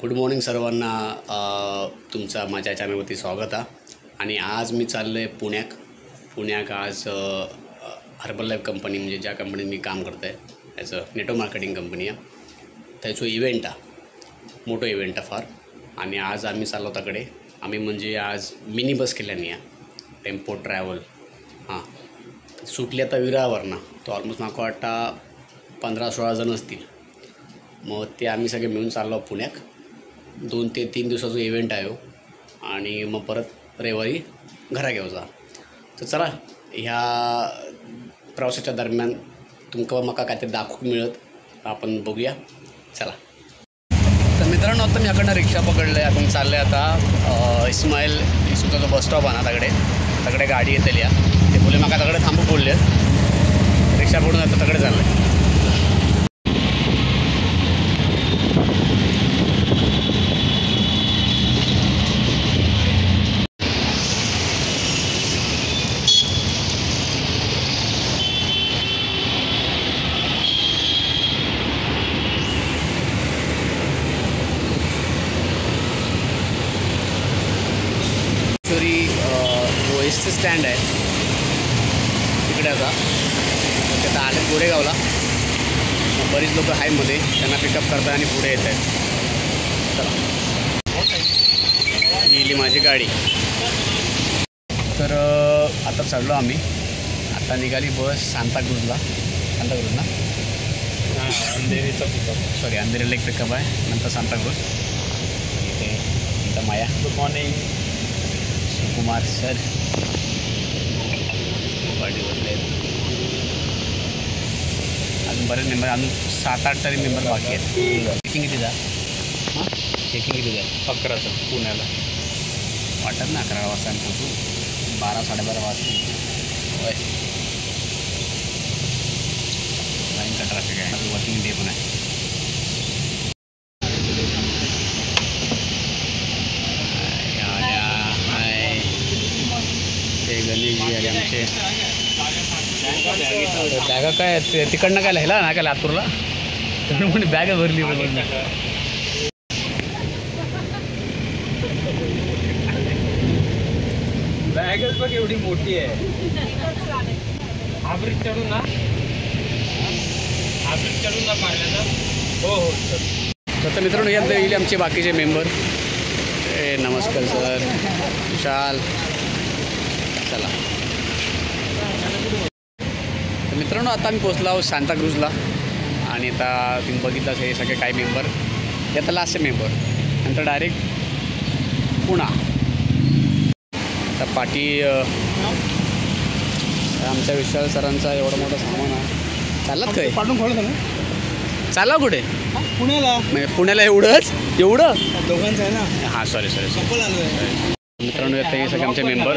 Good morning सर्वांना. तुमचा माझ्या चॅनलवरती स्वागत आहे. आणि आज मी चाललो आहे पुण्याक आज हर्बल लाईफ कंपनी म्हणजे ज्या कंपनीत मी काम करतो आहे त्याचं नेटवर्क मार्केटिंग कंपनी आहे. त्याचं इव्हेंट आहे, मोठं इव्हेंट आहे फार. आणि आज आम्ही चाललो त्याकडे. आम्ही म्हणजे आज मिनी बस केल्याने आहे, टेम्पो ट्रॅव्हल. हां, सुटली आता विरारवरनं. तो ऑलमोस्ट मला वाटतं 15-16 जण असतील. मग ते आम्ही सगळे मिळून चाललो पुण्यात. 2 ते 3 दिवसाचा इव्हेंट आहे आणि मग परत रविवारी घरा घेऊचा. तर चला, ह्या प्रवासाच्या दरम्यान तुमका मका काहीतरी दाखवून मिळत आपण बघूया. चला. तर मित्रांनो, आता मी याकडनं रिक्षा पकडलं आहे. आपण चाललं आहे आता इस्माईल इसूचा जो बस स्टॉप आहे ना तकडे गाडी येतली या. ते बोलले मका तकडे थांबू बोलले. रिक्षा पकडून आता तकडे चाललं आहे. जो एसटी स्टँड आहे तिकडे आता त्यात आले गोरेगावला. बरीच लोक आहेत मध्ये, त्यांना पिकअप करतात आणि पुढे येत आहेत. चला, गेली माझी गाडी. तर आता चढलो आम्ही. आता निघाली बस सांताक्रूजला ना. अंधेरीचा पिकअप, सॉरी अंधेरीला एक पिकअप आहे, नंतर सांताक्रूज. इथे इथं माया. Good morning Kumar sir. गाडी बसले अजून बरेच मेंबर, अजून 7-8 तरी मेंबर बाकी आहेत. चेकिंग किती जा? हां, चेकिंग किती जा? 11चं पुण्याला. वाटत ना 11 वाजता आम्ही पोचू. 12-12:30 वाजता. होय, लाईन का ट्रॅफिक आहे. वर्किंग डे पण आहे. ते गणेशजी आले आमचे. बॅगा काय तिकडनं काय लिहिला ना काय लातूरला, म्हणून बॅग भरली. बॅगच बघ एवढी मोठी आहे. हा ब्रिज चढून ना पाडल्याचा. हो तर मित्रांनो, यात येईल आमचे बाकीचे मेंबर. नमस्कार सर, विशाल. चला, तर मित्रांनो, आता आम्ही पोचलो आहोत सांताक्रूजला. आणि आता तुम्ही बघितलंच हे सगळे काही मेंबर. हे आता लास्टचे मेंबर, नंतर डायरेक्ट पुणा. आता पाठी आमच्या विशाल सरांचा एवढं मोठं सामान आहे. चाललात काय? पाठवून खोलत ना. चालला कुठे? पुण्याला. म्हणजे पुण्याला एवढं दोघांचं आहे ना. हां, सॉरी. कपल आलो आहे. मित्रांनो, आता हे सगळे आमचे मेंबर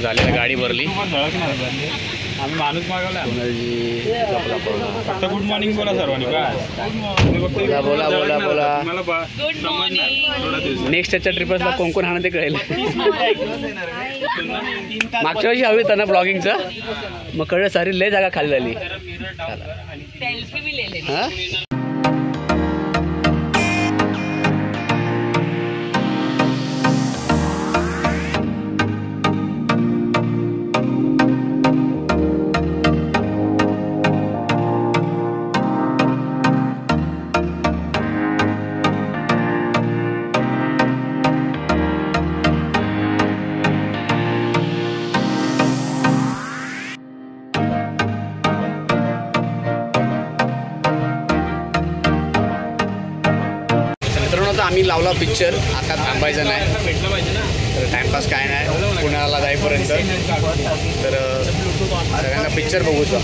झाले. गाडी भरली. आम्ही माणूस मागवला. कुणालजी फक्त गुड मॉर्निंग बोला सर्वांनी. बोला. नेक्स्ट त्याच्या ट्रिपला कोण हाणं ते कळेल. मागच्या वर्षी हवी होता ना ब्लॉगिंगचं, मग कळलं सारी लय जागा खाली झाली. हां, आम्ही लावला पिक्चर. आता थांबायचं नाही, भेटलं पाहिजे ना. तर टाइमपास काय नाही पुण्याला जाईपर्यंत. तर सगळ्यांना पिक्चर बघूचा.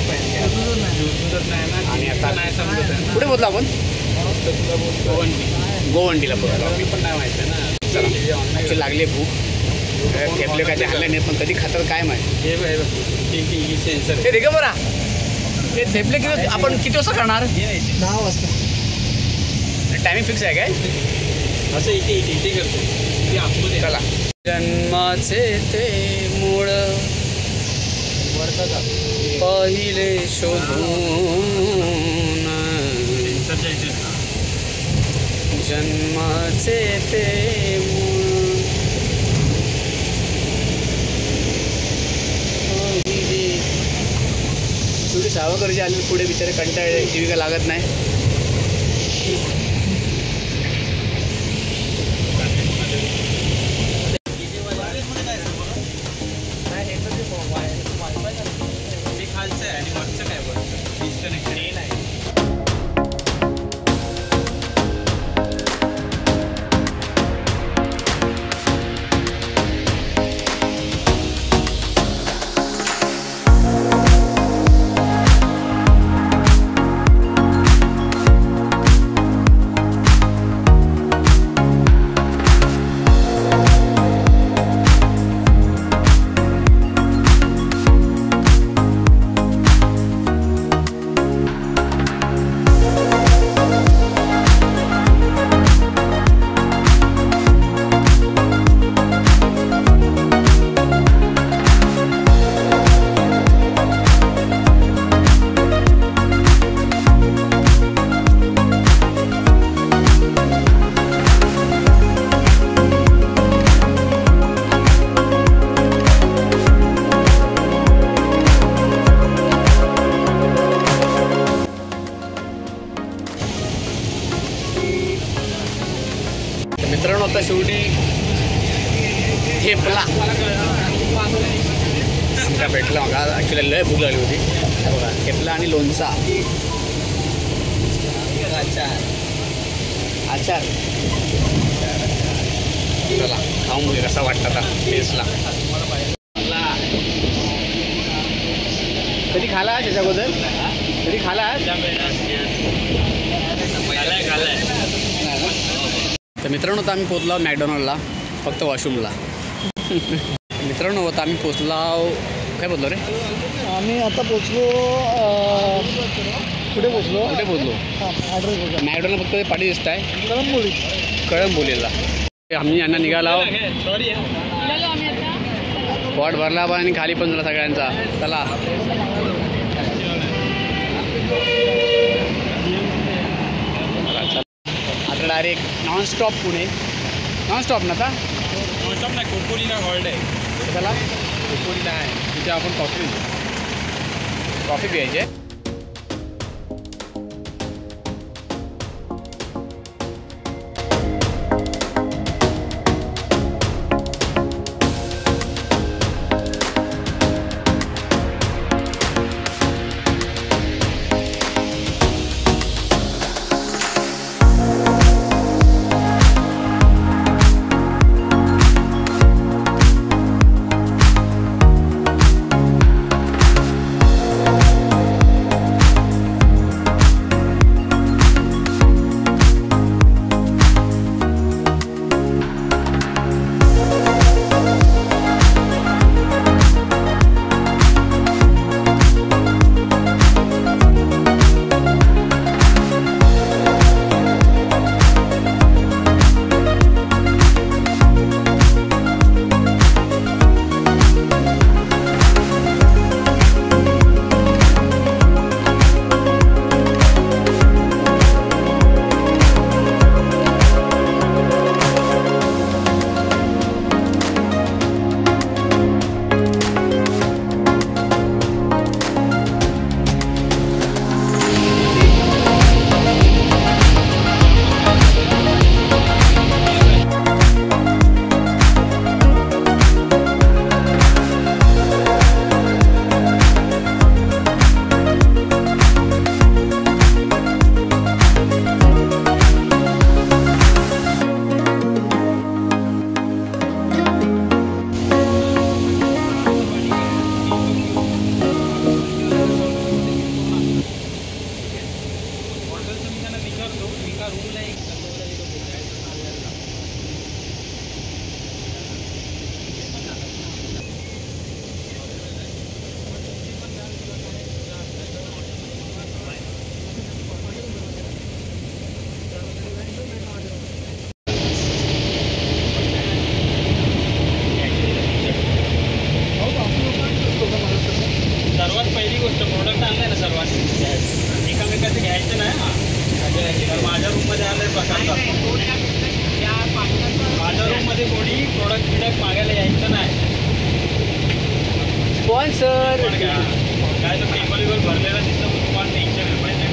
आणि आता कुठे बोलतो आपण? गोवंडीला बोलतो. मी पण नाही माहिती ना. चला, लागली भूक. ठेपले काय झाले नाही, पण कधी खातात काय माहिती. सेन्सर ते दे ग बरा. ते ठेपले किती आपण किती वाजता करणार? 10 वाजता. टायमिंग फिक्स आहे काय? असं इथे करतो. चला. जन्माचे ते मूळ पहिले शोधून जन्माचे कैसे थे शेवटी सावरकरचे आले पुढे बिचारे कंटाळे जीविका लागत नाही. मित्रांनो आता शेवटी ठेपला आमका भेटला. मला ॲक्च्युली लय भूक लागली होती. बघा ठेपला आणि लोणचा आचार. चला खाऊन बघूया कसा वाटतं आता टेस्टला. कधी खाला त्याच्या अगोदर? कधी खाला? तर मित्रांनो आता आम्ही पोचलो मॅकडॉनल्डला, फक्त वॉशरूमला. मित्रांनो आता आम्ही पोचलो. काय बोललो रे आम्ही आता पोचलो. कुठे पोचलो? मॅकडॉनल्ड फक्त पाठी दिसत आहे कळंबोलीला. आम्ही यांना निघालो. पॉट भरला पण आणि खाली पण झाला सगळ्यांचा. चला आता डायरेक्ट नॉनस्टॉप पुणे. नॉनस्टॉप ना आता? नॉनस्टॉप नाही, कोकोलीला हॉल्ट आहे. चला कोकोलीला आहे, तिथे आपण कॉफी प्यायची आहे. एकमेकाचं घ्यायचं नाही. माझ्या रूममध्ये आलं प्रकार प्रोडक्ट बिडक्ट मागायला यायचं नाही. स्पॉन्सर पण काय तो टेबल बिबल भरलेला दिसतं मग तुम्हाला टेन्शन आहे माहिती.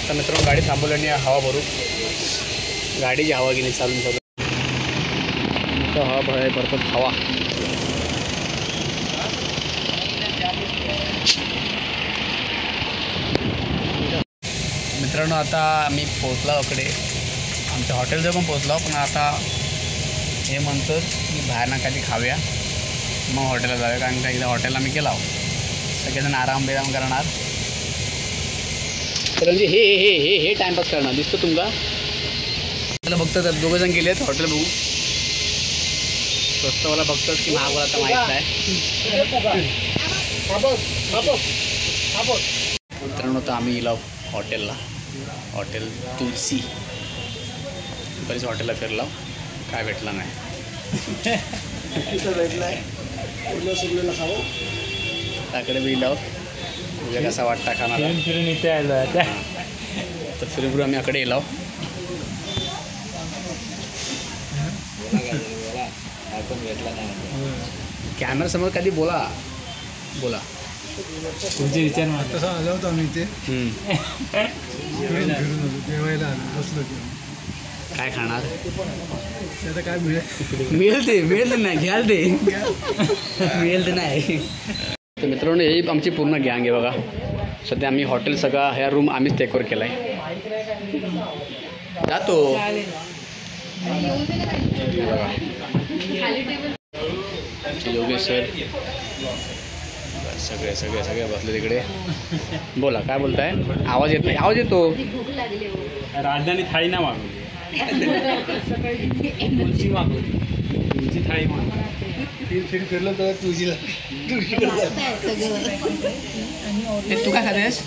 आता मित्रांनो गाडी थांबवल्याने हवा भरू. गाडीची हवा गेली चालून हवा भरतात हवा. मित्रांनो आता आम्ही पोचलो इकडे आमच्या हॉटेलजवळ पण पोचलो. पण आता हे म्हणतो की बाहेर ना काही खाऊया मग हॉटेलला जाऊया. कारण का एकदा हॉटेलला आम्ही गेलो सगळेजण आराम बिराम करणार. तर म्हणजे हे हे हे हे टाइमपास करणार दिसतं तुमका. त्याला बघतात तर दोघंजण गेले आहेत हॉटेल बघू. स्वस्तवाला बघतात की महागवाला आता माहीत नाही. मित्रांनो तर आम्ही गेलो हॉटेलला. हॉटेल तुलसी. बरेच हॉटेलला फिरलो काय भेटला नाही. त्याकडे बी लाव तुझ्या कसा वाटता खानाला. फिरून इथे आलो आता. तर फिरून आम्ही अकडे येलो. कॅमेरा समोर कधी बोला बोला. तुमचे विचार तसं आलो होतो आम्ही इथे जेवायला बसलो. काय खाणार आता काय मिळेल ते नाही घ्याल ते मिळेल ते नाही. तर मित्रांनो ही आमची पूर्ण गँग आहे बघा. सध्या आम्ही हॉटेल सगळा ह्या रूम आम्हीच टेकओव्हर केला आहे. जातो योगेश सर सगळे सगळे सगळे बसले तिकडे. बोला काय बोलताय. आवाज येत नाही. आवाज येतो. राजधानी थाळी ना मागवली. तुळशी मागवली. तुळशी थाळी मागवली. फिरलो तर तुझीला तू काय खातेस.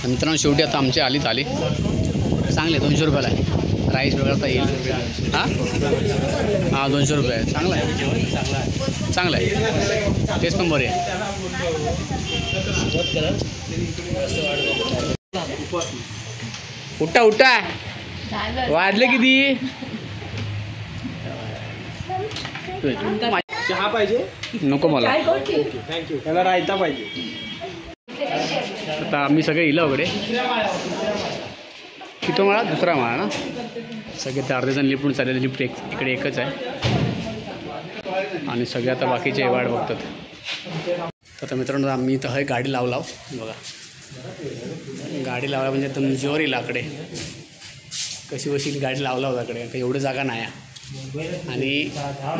मित्रांनो शेवटी आता आमची आली चांगले 200 रुपयाला आहे. राईस वगैरे येईल. हां 200 रुपये आहे. चांगला आहे चांगलं आहे. टेस्ट पण बरी आहे. उठा उठा वाजले किती. चहा पाहिजे नको मला. थँक्यू. त्याला रायता पाहिजे. आता आम्ही सगळे इला वगैरे किती माळा दुसरा माळा ना. सगळे ते अर्धे जण लिफ्टून चाललेले. लिफ्ट इकडे एकच आहे आणि सगळे आता बाकीचे वाट बघतात. तर मित्रांनो आम्ही इथं गाडी लावला बघा. गाडी लावला म्हणजे तर जोर येईल आकडे कशी बशील गाडी लावला होता आकडे काही एवढं जागा नाही आणि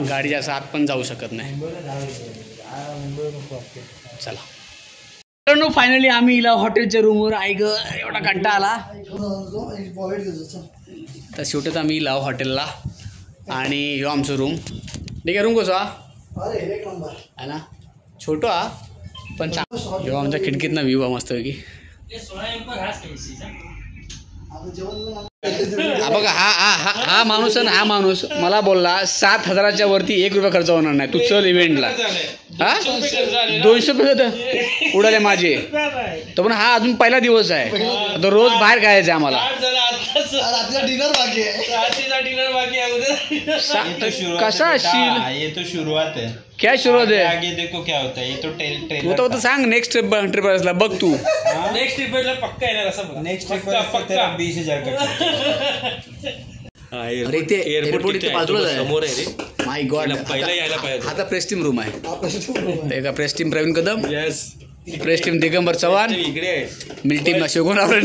गाडी जास्त आत पण जाऊ शकत नाही. चला मित्रांनो फायनली आम्ही हिला हॉटेलच्या रूमवर आहे ग एवढा कंटा आला तर शेवटी आम्ही लाव हॉटेलला आणि ह्यो आमचं रूम ठीक आहे. रूम कसं आहे ना छोटो हा पण ह्यो आमच्या खिडकीतनं व्ह्यू हा मस्तपैकी. हा बघा हा माणूस आणि हा माणूस मला बोलला 7,000च्या वरती 1 रुपया खर्च होणार नाही तू चल इव्हेंटला. हा 200 रुपये होतं उडाले माझे तो पण हा अजून पहिला दिवस आहे तर रोज बाहेर खायचं आहे आम्हाला. कसा असशील ये तो शुरुआत है. क्या शुरुआत आहे आगे देखो क्या होता है. ये तो ट्रेलर तू तर सांग नेक्स्ट ट्रिपला बघ तू. नेक्स्ट ट्रिपला पक्का येणार असं. नेक्स्ट ट्रिपला 20,000 अरे इथे एअरपोर्ट इथे बाजूलाच आहे समोर आहे रे. माय गॉड पहिला यायला पाहिजे. आता प्रेस टीम रूम आहे एका press team Praveen Kadam yes press team Digambar Chavan इकडे आहे. Mill team Shivakumar